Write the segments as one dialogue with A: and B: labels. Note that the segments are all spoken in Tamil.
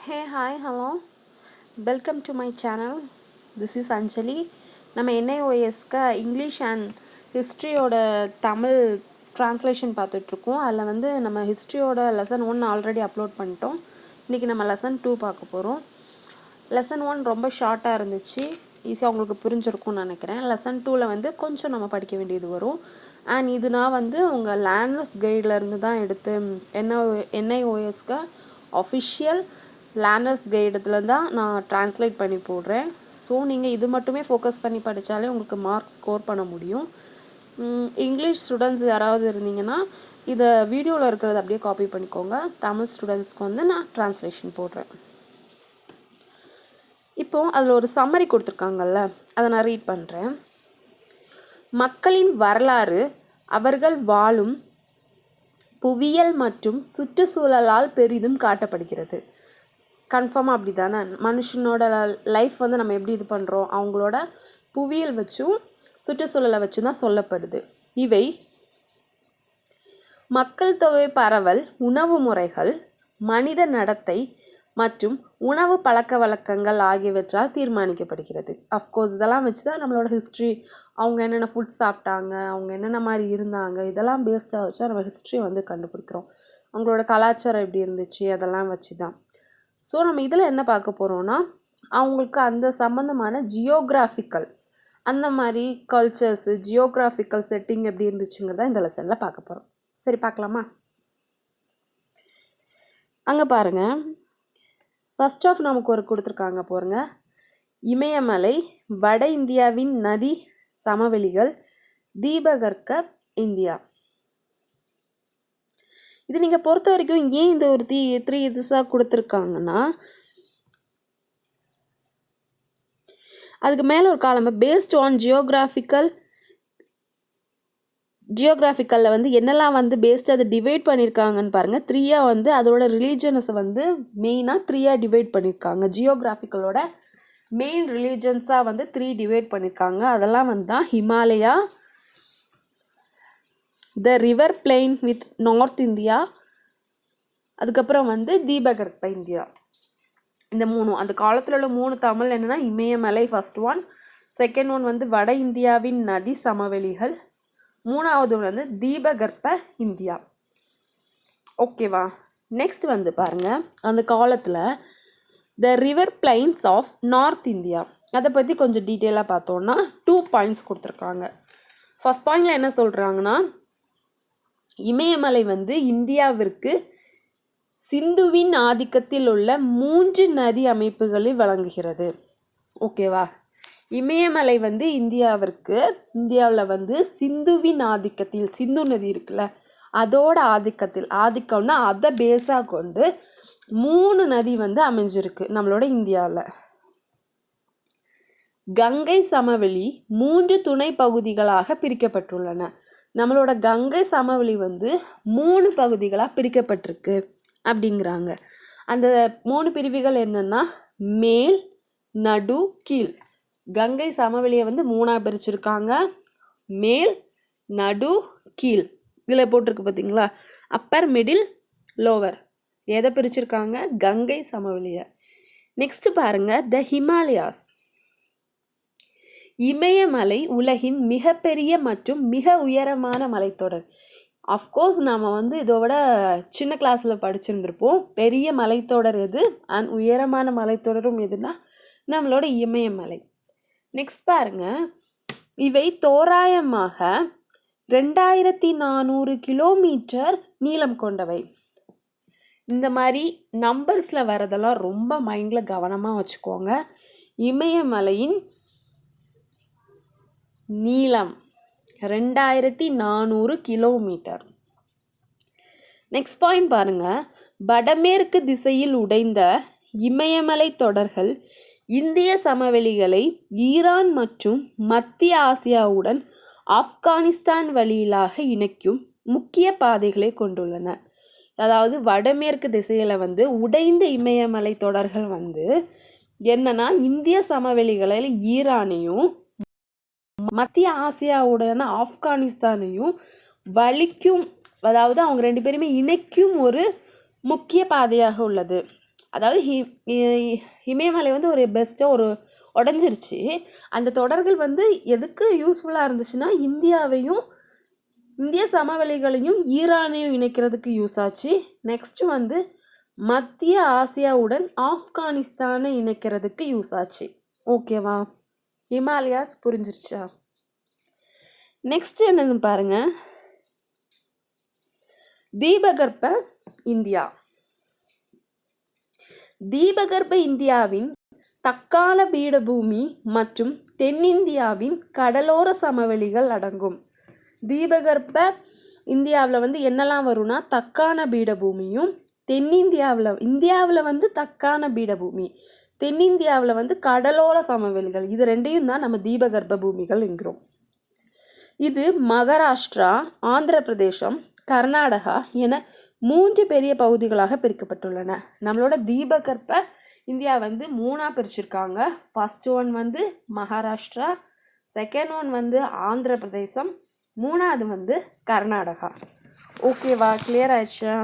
A: Hey, hi, hello. Welcome to my channel. This is Anjali. நம்ம NIOSக்கு இங்கிலீஷ் அண்ட் ஹிஸ்ட்ரியோட தமிழ் ட்ரான்ஸ்லேஷன் பார்த்துட்ருக்கோம். அதில் வந்து நம்ம ஹிஸ்ட்ரியோட லெசன் 1 ஆல்ரெடி அப்லோட் பண்ணிட்டோம். இன்றைக்கி நம்ம லெசன் 2 பார்க்க போகிறோம். லெசன் 1 ரொம்ப ஷார்ட்டாக இருந்துச்சு, ஈஸியாக உங்களுக்கு புரிஞ்சிருக்கும்னு நினைக்கிறேன். லெசன் 2ல் வந்து கொஞ்சம் நம்ம படிக்க வேண்டியது வரும். அண்ட் இது நான் வந்து உங்கள் லேர்னர்ஸ் கைட்லேருந்து தான் எடுத்து NIOSக்கு அஃபிஷியல் லேர்னர்ஸ் கைடத்தில் தான் நான் ட்ரான்ஸ்லேட் பண்ணி போடுறேன். ஸோ நீங்கள் இது மட்டுமே ஃபோக்கஸ் பண்ணி படித்தாலே உங்களுக்கு மார்க் ஸ்கோர் பண்ண முடியும். இங்கிலீஷ் ஸ்டூடெண்ட்ஸ் யாராவது இருந்தீங்கன்னா இதை வீடியோவில் இருக்கிறத அப்படியே காப்பி பண்ணிக்கோங்க. தமிழ் ஸ்டூடெண்ட்ஸ்க்கு வந்து நான் ட்ரான்ஸ்லேஷன் போடுறேன். இப்போது அதில் ஒரு சம்மரி கொடுத்துருக்காங்கல்ல, அதை நான் ரீட் பண்ணுறேன். மக்களின் வரலாறு அவர்கள் வாழும் புவியியல் மற்றும் சுற்றுச்சூழலால் பெரிதும் காட்டப்படுகிறது. கன்ஃபார்மாக அப்படி தானே, மனுஷனோட லைஃப் வந்து நம்ம எப்படி இது பண்ணுறோம், அவங்களோட புவியியல் வச்சும் சுற்றுச்சூழலை வச்சு தான் சொல்லப்படுது. இவை மக்கள் தொகை பரவல், உணவு முறைகள், மனித நடத்தை மற்றும் உணவு பழக்க வழக்கங்கள் ஆகியவற்றால் தீர்மானிக்கப்படுகிறது. அஃப்கோர்ஸ் இதெல்லாம் வச்சு தான் நம்மளோட ஹிஸ்ட்ரி, அவங்க என்னென்ன ஃபுட் சாப்பிட்டாங்க, அவங்க என்னென்ன மாதிரி இருந்தாங்க, இதெல்லாம் பேஸ்டாக வச்சா நம்ம ஹிஸ்ட்ரி வந்து கண்டுபிடிக்கிறோம். அவங்களோட கலாச்சாரம் எப்படி இருந்துச்சு அதெல்லாம் வச்சு தான். ஸோ நம்ம இதில் என்ன பார்க்க போகிறோன்னா, அவங்களுக்கு அந்த சம்மந்தமான ஜியோகிராஃபிக்கல் அந்த மாதிரி கல்ச்சர்ஸு, ஜியோகிராஃபிக்கல் செட்டிங் எப்படி இருந்துச்சுங்கிறத இந்த லெசனில் பார்க்க போகிறோம். சரி, பார்க்கலாமா? அங்கே பாருங்கள், ஃபர்ஸ்ட் ஆஃப் நமக்கு ஒரு கொடுத்துருக்காங்க பாருங்க. இமயமலை, வட இந்தியாவின் நதி சமவெளிகள், தீபகற்ப இந்தியா. இது நீங்கள் பொறுத்த வரைக்கும் ஏன் இந்த ஒரு 3 இதுஸாக கொடுத்துருக்காங்கன்னா, அதுக்கு மேலே ஒரு காலம் பேஸ்ட் ஆன் ஜியோகிராஃபிக்கலில் வந்து என்னெல்லாம் வந்து பேஸ்ட் அதை டிவைட் பண்ணியிருக்காங்கன்னு பாருங்கள். 3 வந்து அதோட ரிலீஜன்ஸை வந்து மெயினாக 3 டிவைட் பண்ணியிருக்காங்க. ஜியோகிராஃபிக்கலோட மெயின் ரிலீஜன்ஸாக வந்து 3 டிவைட் பண்ணியிருக்காங்க. அதெல்லாம் வந்து தான் Himalaya, the river plain with north India, அதுக்கப்புறம் வந்து தீபகற்ப இந்தியா. இந்த 3 அந்த காலத்தில் உள்ள 3 தமிழ் என்னென்னா, இமயமலை ஃபர்ஸ்ட் ஒன், செகண்ட் ஒன் வந்து வட இந்தியாவின் நதி சமவெளிகள், 3வது வந்து தீபகற்ப இந்தியா. ஓகேவா? நெக்ஸ்ட் வந்து பாருங்கள், அந்த காலத்தில் the river plains of north India, அதை பற்றி கொஞ்சம் டீட்டெயிலாக பார்த்தோன்னா 2 பாயிண்ட்ஸ் கொடுத்துருக்காங்க. ஃபர்ஸ்ட் பாயிண்டில் என்ன சொல்கிறாங்கன்னா, இமயமலை வந்து இந்தியாவிற்கு சிந்துவின் ஆதிக்கத்தில் உள்ள 3 நதி அமைப்புகளில் வழங்குகிறது. ஓகேவா? இமயமலை வந்து இந்தியாவில் வந்து சிந்துவின் ஆதிக்கத்தில், சிந்து நதி இருக்குல்ல அதோட ஆதிக்கம்னா அதை பேஸாக கொண்டு 3 நதி வந்து அமைஞ்சிருக்கு நம்மளோட இந்தியாவில். கங்கை சமவெளி 3 துணை பகுதிகளாக பிரிக்கப்பட்டுள்ளன. நம்மளோட கங்கை சமவெளி வந்து 3 பகுதிகளாக பிரிக்கப்பட்டிருக்கு அப்படிங்கிறாங்க. அந்த 3 பிரிவுகள் என்னென்னா, மேல், நடு, கீழ். கங்கை சமவெளியை வந்து 3ஆக பிரிச்சிருக்காங்க. மேல், நடு, கீழ். இதில் போட்டிருக்கு பார்த்தீங்களா, அப்பர், மிடில், லோவர். எதை பிரிச்சிருக்காங்க? கங்கை சமவெளியை. நெக்ஸ்ட் பாருங்க, த ஹிமாலயாஸ். இமயமலை உலகின் மிகப்பெரிய மற்றும் மிக உயரமான மலைத்தொடர். அஃப்கோர்ஸ் நம்ம வந்து இதோட சின்ன கிளாஸில் படிச்சிருந்திருப்போம். பெரிய மலைத்தொடர் எது அண்ட் உயரமான மலைத்தொடரும் எதுனா நம்மளோட இமயமலை. நெக்ஸ்ட் பாருங்க, இவை தோராயமாக 2400 கிலோமீட்டர் நீளம் கொண்டவை. இந்த மாதிரி நம்பர்ஸில் வரதெல்லாம் ரொம்ப மைண்டில் கவனமாக வச்சுக்கோங்க. இமயமலையின் நீளம் 2400 கிலோமீட்டர். நெக்ஸ்ட் பாயிண்ட் பாருங்க, வடமேற்கு திசையில் உடைந்த இமயமலை தொடர்கள் இந்திய சமவெளிகளை ஈரான் மற்றும் மத்திய ஆசியாவுடன் ஆப்கானிஸ்தான் வழியிலாக இணைக்கும் முக்கிய பாதைகளை கொண்டுள்ளன. அதாவது வடமேற்கு திசையில் வந்து உடைந்த இமயமலை தொடர்கள் வந்து என்னன்னா, இந்திய சமவெளிகளில் ஈரானையும் மத்திய ஆசியாவுடன் ஆப்கானிஸ்தானையும் வலிக்கும், அதாவது அவங்க 2 பேருமே இணைக்கும் ஒரு முக்கிய பாதையாக உள்ளது. அதாவது இமயமலை வந்து ஒரு பெஸ்ட்டாக ஒரு உடஞ்சிருச்சு. அந்த தொடர்கள் வந்து எதுக்கு யூஸ்ஃபுல்லாக இருந்துச்சுன்னா இந்திய சமவெளிகளையும் ஈரானையும் இணைக்கிறதுக்கு யூஸ் ஆச்சு. நெக்ஸ்ட்டு வந்து மத்திய ஆசியாவுடன் ஆப்கானிஸ்தானை இணைக்கிறதுக்கு யூஸ் ஆச்சு. ஓகேவா? ஹிமாலயாஸ் புரிஞ்சிருச்சா? நெக்ஸ்ட் என்னன்னு பாருங்க, தீபகற்ப இந்தியா. தீபகற்ப இந்தியாவின் தக்கான பீடபூமி மற்றும் தென்னிந்தியாவின் கடலோர சமவெளிகள் அடங்கும். தீபகற்ப இந்தியாவில் வந்து என்னெல்லாம் வரும்னா தக்கான பீடபூமியும், இந்தியாவில் வந்து தக்கான பீடபூமி, தென்னிந்தியாவில் வந்து கடலோர சமவெளிகள், இது ரெண்டையும் தான் நம்ம தீபகற்ப பூமிகள் என்கிறோம். இது மகாராஷ்டிரா, ஆந்திர பிரதேசம், கர்நாடகா என 3 பெரிய பகுதிகளாக பிரிக்கப்பட்டுள்ளன. நம்மளோட தீபகற்ப இந்தியா வந்து 3ஆக பிரிச்சிருக்காங்க. ஃபர்ஸ்ட் ஒன் வந்து மகாராஷ்டிரா, செகண்ட் ஒன் வந்து ஆந்திர பிரதேசம், 3ஆவது வந்து கர்நாடகா. ஓகேவா? கிளியர் ஆயிடுச்சா?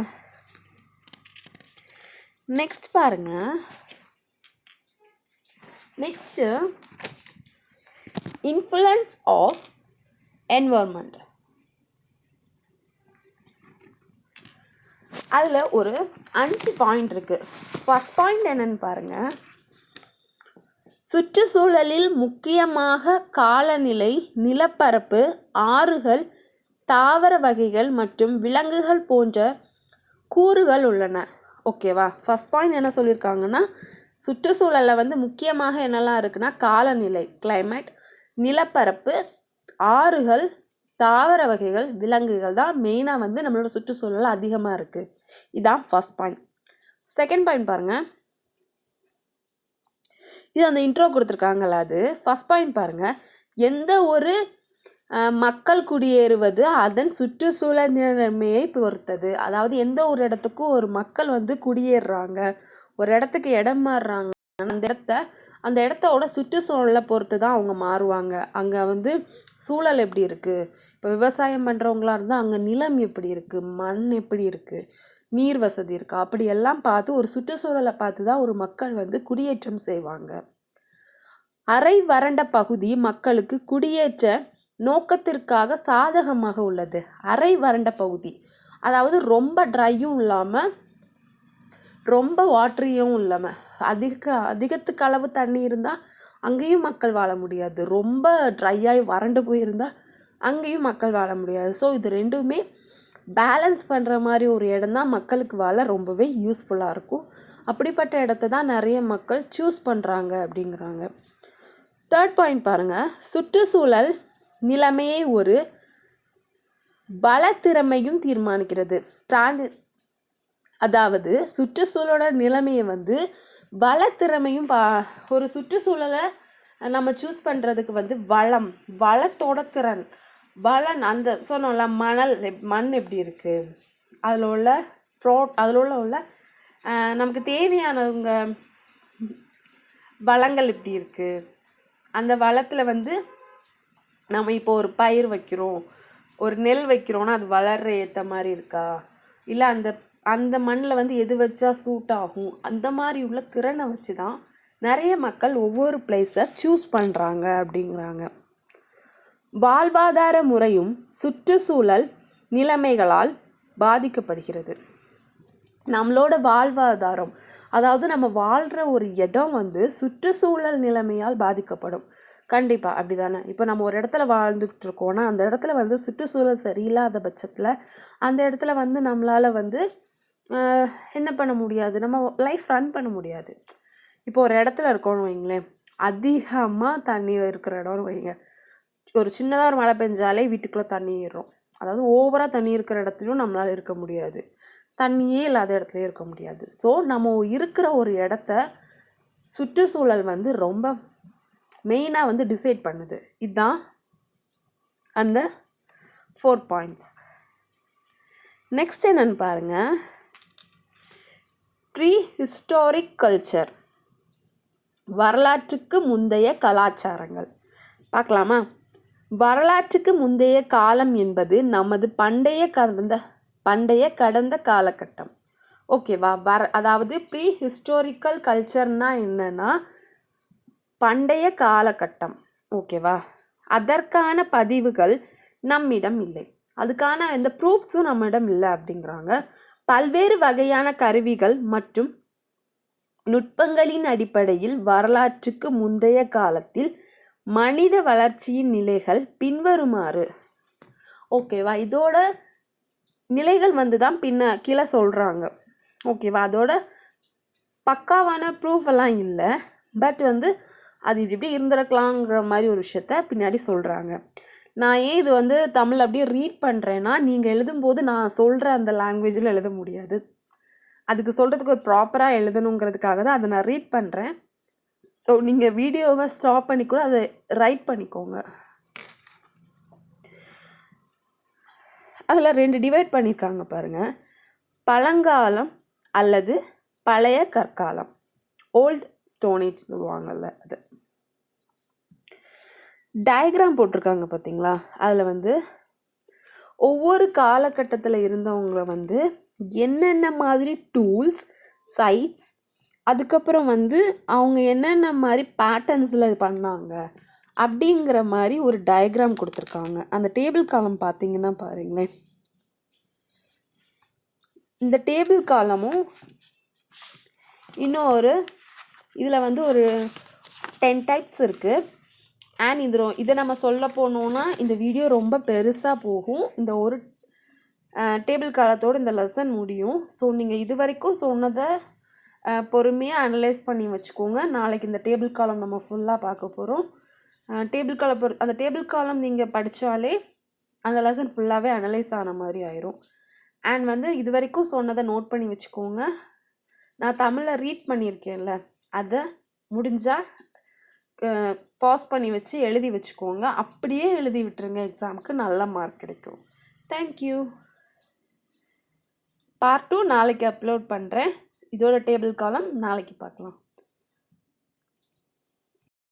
A: நெக்ஸ்ட் பாருங்க, நெக்ஸ்ட் இன்ஃப்ளூயன்ஸ் ஆஃப் என்வரன்மெண்ட். அதில் ஒரு 5 பாயிண்ட் இருக்குது. ஃபர்ஸ்ட் பாயிண்ட் என்னன்னு பாருங்க, சுற்றுச்சூழலில் முக்கியமாக காலநிலை, நிலப்பரப்பு, ஆறுகள், தாவர வகைகள் மற்றும் விலங்குகள் போன்ற கூறுகள் உள்ளன. ஓகேவா? ஃபர்ஸ்ட் பாயிண்ட் என்ன சொல்லியிருக்காங்கன்னா, சுற்றுச்சூழலில் வந்து முக்கியமாக என்னெல்லாம் இருக்குன்னா காலநிலை, கிளைமேட், நிலப்பரப்பு, ஆறுகள், தாவர வகைகள், விலங்குகள் தான் மெயினாக வந்து நம்மளோட சுற்றுச்சூழல் அதிகமாக இருக்குது. இதான் ஃபர்ஸ்ட் பாயிண்ட். செகண்ட் பாயிண்ட் பாருங்கள், இது அந்த இன்ட்ரோ கொடுத்துருக்காங்கல்ல, அது ஃபர்ஸ்ட் பாயிண்ட் பாருங்கள், எந்த ஒரு மக்கள் குடியேறுவது அதன் சுற்றுச்சூழல் நிலைமையை பொறுத்தது. அதாவது எந்த ஒரு இடத்துக்கும் ஒரு மக்கள் வந்து குடியேறுறாங்க, ஒரு இடத்துக்கு இடம் மாறுறாங்க, அந்த இடத்தோட சுற்றுச்சூழலை பொறுத்து தான் அவங்க மாறுவாங்க. அங்கே வந்து சூழல் எப்படி இருக்குது, இப்போ விவசாயம் பண்ணுறவங்களா இருந்தால் அங்கே நிலம் எப்படி இருக்குது, மண் எப்படி இருக்குது, நீர் வசதி இருக்கா, அப்படி எல்லாம் பார்த்து ஒரு சுற்றுச்சூழலை பார்த்து தான் ஒரு மக்கள் வந்து குடியேற்றம் செய்வாங்க. அரை வறண்ட பகுதி மக்களுக்கு குடியேற்ற நோக்கத்திற்காக சாதகமாக உள்ளது. அரை வறண்ட பகுதி அதாவது ரொம்ப ட்ரையும் இல்லாமல் ரொம்ப வாட்டரியும் இல்லாமல், அதிகத்துக்கு அளவு தண்ணி இருந்தால் அங்கேயும் மக்கள் வாழ முடியாது, ரொம்ப ட்ரையாகி வறண்டு போயிருந்தால் அங்கேயும் மக்கள் வாழ முடியாது. ஸோ இது ரெண்டுமே பேலன்ஸ் பண்ணுற மாதிரி ஒரு இடம் தான் மக்களுக்கு வாழ ரொம்பவே யூஸ்ஃபுல்லாக இருக்கும். அப்படிப்பட்ட இடத்த தான் நிறைய மக்கள் சூஸ் பண்ணுறாங்க அப்படிங்கிறாங்க. தேர்ட் பாயிண்ட் பாருங்கள், சுற்றுச்சூழல் நிலைமையை ஒரு பலத்திறமையும் தீர்மானிக்கிறது. அதாவது சுற்றுச்சூழலோட நிலைமையை வந்து பலத்திறமையும் ஒரு சுற்றுச்சூழலை நம்ம சூஸ் பண்ணுறதுக்கு வந்து வளத்தோட திறன், அந்த சொன்னோம்ல மண் எப்படி இருக்குது, அதில் உள்ள நமக்கு தேவையானவங்க வளங்கள் எப்படி இருக்குது, அந்த வளத்தில் வந்து நம்ம இப்போ ஒரு பயிர் வைக்கிறோம், ஒரு நெல் வைக்கிறோன்னா அது வளர்கிற ஏற்ற மாதிரி இருக்கா, இல்லை அந்த மண்ணில் வந்து எது வச்சா சூட் ஆகும், அந்த மாதிரி உள்ள திறனை வச்சு தான் நிறைய மக்கள் ஒவ்வொரு பிளேஸை சூஸ் பண்ணுறாங்க அப்படிங்கிறாங்க. வாழ்வாதார முறையும் சுற்றுச்சூழல் நிலைமைகளால் பாதிக்கப்படுகிறது. நம்மளோட வாழ்வாதாரம், அதாவது நம்ம வாழ்கிற ஒரு இடம் வந்து சுற்றுச்சூழல் நிலைமையால் பாதிக்கப்படும். கண்டிப்பாக அப்படி தானே. இப்போ நம்ம ஒரு இடத்துல வாழ்ந்துக்கிட்டு இருக்கோன்னா அந்த இடத்துல வந்து சுற்றுச்சூழல் சரியில்லாத பட்சத்தில் அந்த இடத்துல வந்து நம்மளால் வந்து என்ன பண்ண முடியாது, நம்ம லைஃப் ரன் பண்ண முடியாது. இப்போ ஒரு இடத்துல இருக்கோன்னு வைங்களேன், அதிகமாக தண்ணி இருக்கிற இடம்னு வைங்க, ஒரு சின்னதாக ஒரு மழை பெஞ்சாலே வீட்டுக்குள்ளே தண்ணி ஏறும். அதாவது ஓவராக தண்ணி இருக்கிற இடத்துலையும் நம்மளால் இருக்க முடியாது, தண்ணியே இல்லாத இடத்துலையும் இருக்க முடியாது. ஸோ நம்ம இருக்கிற ஒரு இடத்த சுற்றுச்சூழல் வந்து ரொம்ப மெயினாக வந்து டிசைட் பண்ணுது. இதுதான் அந்த 4 பாயிண்ட்ஸ். நெக்ஸ்ட் என்னன்னு பாருங்கள், ப்ரீ ஹிஸ்டாரிக் கல்ச்சர், வரலாற்றுக்கு முந்தைய கலாச்சாரங்கள். பார்க்கலாமா? வரலாற்றுக்கு முந்தைய காலம் என்பது நமது பண்டைய கடந்த காலகட்டம். ஓகேவா? அதாவது ப்ரீ ஹிஸ்டாரிக்கல் கல்ச்சர்னால் என்னென்னா பண்டைய காலகட்டம். ஓகேவா? அதற்கான பதிவுகள் நம்மிடம் இல்லை, அதுக்கான எந்த ப்ரூஃப்ஸும் நம்மிடம் இல்லை அப்படிங்கிறாங்க. பல்வேறு வகையான கருவிகள் மற்றும் நுட்பங்களின் அடிப்படையில் வரலாற்றுக்கு முந்தைய காலத்தில் மனித வளர்ச்சியின் நிலைகள் பின்வருமாறு. ஓகேவா? இதோட நிலைகள் வந்து தான் கீழே சொல்கிறாங்க. ஓகேவா? அதோட பக்காவான ப்ரூஃப் எல்லாம் இல்லை, பட் வந்து அது இப்படி இருந்திருக்கலாங்கிற மாதிரி ஒரு விஷயத்த பின்னாடி சொல்கிறாங்க. நான் ஏன் இது வந்து தமிழ் அப்படியே ரீட் பண்ணுறேன்னா, நீங்கள் எழுதும்போது நான் சொல்கிற அந்த லாங்குவேஜில் எழுத முடியாது, அதுக்கு சொல்கிறதுக்கு ஒரு ப்ராப்பராக எழுதணுங்கிறதுக்காக தான் அதை நான் ரீட் பண்ணுறேன். ஸோ நீங்கள் வீடியோவை ஸ்டாப் பண்ணி கூட அதை ரைட் பண்ணிக்கோங்க. அதில் 2 டிவைட் பண்ணியிருக்காங்க பாருங்கள். பழங்காலம் அல்லது பழைய கற்காலம், ஓல்ட் ஸ்டோனேஜ் சொல்லுவாங்கள்ல அது. டயக்ராம் போட்டிருக்காங்க பார்த்தீங்களா? அதில் வந்து ஒவ்வொரு காலகட்டத்தில் இருந்தவங்களை வந்து என்னென்ன மாதிரி டூல்ஸ், சைட்ஸ், அதுக்கப்புறம் வந்து அவங்க என்னென்ன மாதிரி பேட்டர்ன்ஸில் இது பண்ணாங்க அப்படிங்கிற மாதிரி ஒரு டயக்ராம் கொடுத்துருக்காங்க. அந்த டேபிள் காலம் பார்த்தீங்கன்னா பாருங்களேன். இந்த டேபிள் காலமும் இன்னொரு இதில் வந்து ஒரு 10 டைப்ஸ் இருக்குது. அண்ட் இதை நம்ம சொல்ல போனோன்னா இந்த வீடியோ ரொம்ப பெருசாக போகும். இந்த ஒரு டேபிள் காலத்தோடு இந்த லெசன் முடியும். ஸோ நீங்கள் இது வரைக்கும் சொன்னதை பொறுமையாக அனலைஸ் பண்ணி வச்சுக்கோங்க. நாளைக்கு இந்த டேபிள் காலம் நம்ம ஃபுல்லாக பார்க்க போகிறோம். அந்த டேபிள் காலம் நீங்கள் படித்தாலே அந்த லெசன் ஃபுல்லாகவே அனலைஸ் ஆன மாதிரி ஆயிரும். அண்ட் வந்து இது வரைக்கும் சொன்னதை நோட் பண்ணி வச்சுக்கோங்க. நான் தமிழில் ரீட் பண்ணியிருக்கேன்ல, அதை முடிஞ்சால் பாஸ் பண்ணி வச்சு எழுதி வச்சுக்கோங்க. அப்படியே எழுதி விட்டுருங்க, எக்ஸாமுக்கு நல்ல மார்க் கிடைக்கும். தேங்க்யூ. பார்ட் 2 நாளைக்கு அப்லோட் பண்ணுறேன். இதோட டேபிள் காலம் நாளைக்கு பார்க்கலாம்.